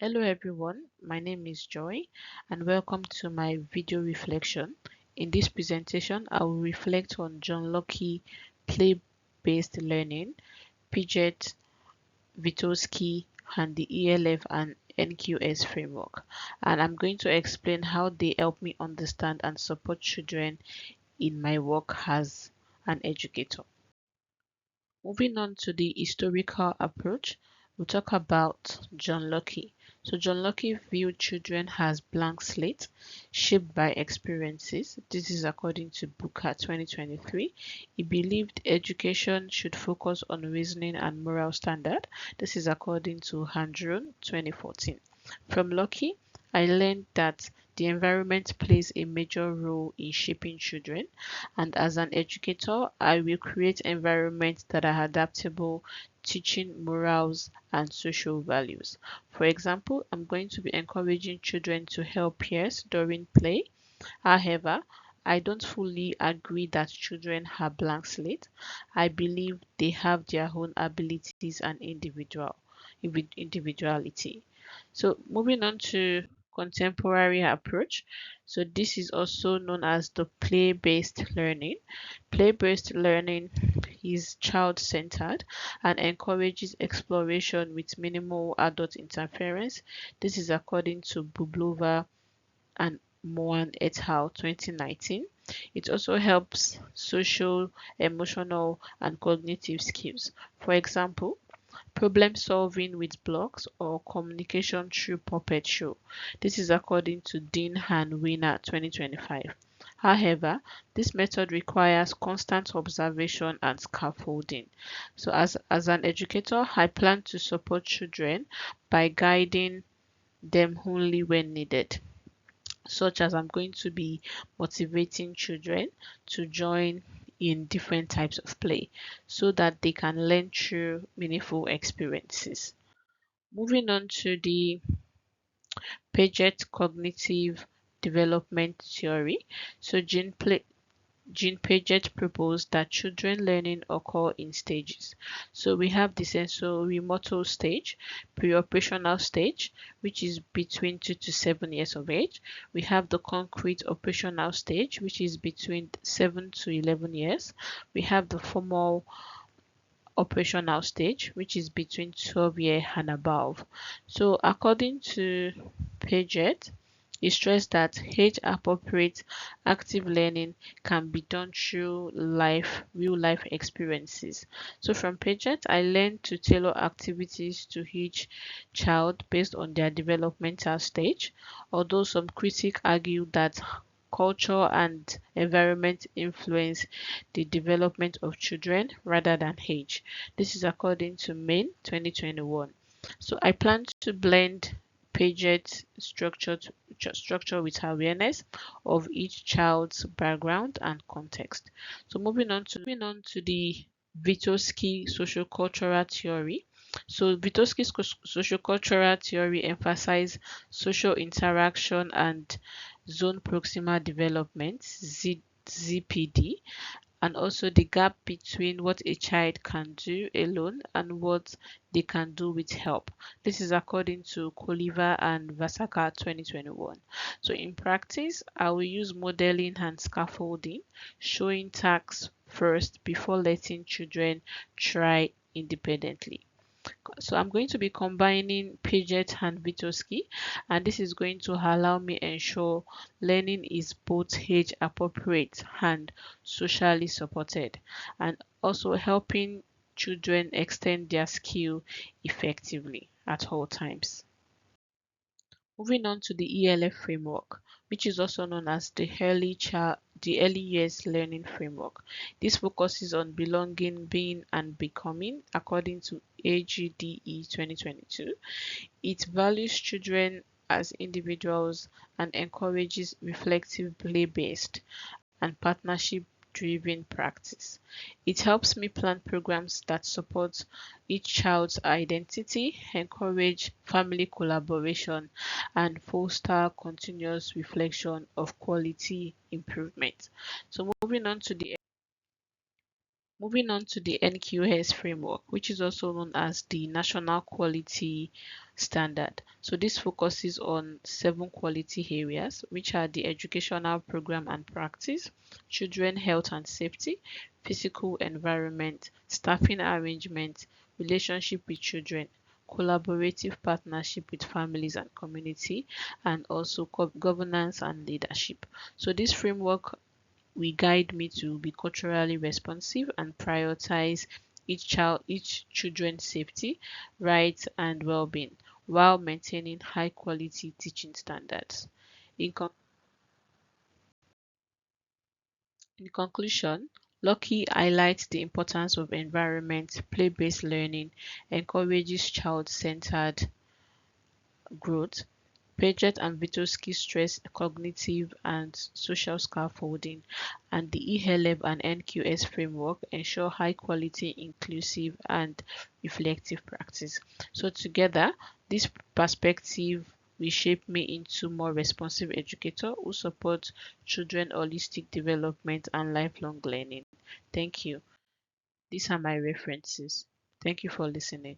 Hello everyone, my name is Joy and welcome to my video reflection. In this presentation, I will reflect on John Locke play-based learning, Piaget, Vygotsky, and the ELF and NQS framework. And I'm going to explain how they help me understand and support children in my work as an educator. Moving on to the historical approach, we'll talk about John Locke. So John Locke viewed children as blank slates shaped by experiences. This is according to Booker 2023. He believed education should focus on reasoning and moral standard. This is according to Handron 2014. From Locke, I learned that the environment plays a major role in shaping children, and as an educator, I will create environments that are adaptable, teaching morals and social values. For example, I'm going to be encouraging children to help peers during play. However, I don't fully agree that children are blank slate. I believe they have their own abilities and individuality. So moving on to contemporary approach. So this is also known as the play-based learning. Play-based learning is child-centered and encourages exploration with minimal adult interference. This is according to Bublova and Mohan et al. 2019. It also helps social, emotional, and cognitive skills. For example, problem solving with blocks or communication through puppet show. This is according to Dean and Winner 2025. However, this method requires constant observation and scaffolding. So as an educator, I plan to support children by guiding them only when needed, such as I'm going to be motivating children to join in different types of play so that they can learn through meaningful experiences. Moving on to the Piaget cognitive development theory. So Jean Piaget proposed that children learning occur in stages. So we have the sensorimotor stage, pre-operational stage, which is between 2 to 7 years of age. We have the concrete operational stage, which is between 7 to 11 years. We have the formal operational stage, which is between 12 years and above. So according to Piaget, he stressed that age-appropriate active learning can be done through real-life experiences. So from Piaget, I learned to tailor activities to each child based on their developmental stage, although some critics argue that culture and environment influence the development of children rather than age. This is according to Main 2021. So I plan to blend Piaget structure with awareness of each child's background and context. So moving on to the Vygotsky social-cultural theory. So Vygotsky's social-cultural theory emphasizes social interaction and zone proximal development (ZPD), and also the gap between what a child can do alone and what they can do with help. This is according to Koliva and Vasaka 2021. So in practice, I will use modeling and scaffolding, showing tasks first before letting children try independently. So I'm going to be combining Piaget and Vygotsky, and this is going to allow me ensure learning is both age appropriate and socially supported, and also helping children extend their skill effectively at all times. Moving on to the ELF framework, which is also known as the early years learning framework. This focuses on belonging, being, and becoming according to AGDE 2022. It values children as individuals and encourages reflective play-based and partnership-driven practice. It helps me plan programs that support each child's identity, encourage family collaboration, and foster continuous reflection of quality improvement. So Moving on to the NQS framework, which is also known as the National Quality Standard. So this focuses on 7 quality areas, which are the educational program and practice, children health and safety, physical environment, staffing arrangement, relationship with children, collaborative partnership with families and community, and also governance and leadership. So this framework will guide me to be culturally responsive and prioritize each children's safety, rights and well-being while maintaining high quality teaching standards. In, con- in conclusion, Lucky highlights the importance of environment, play-based learning, encourages child-centered growth. Paget and Vygotsky stress cognitive and social scaffolding, and the ELF and NQS framework ensure high quality, inclusive, and reflective practice. So together, this perspective will shape me into more responsive educator who supports children holistic development and lifelong learning. Thank you. These are my references. Thank you for listening.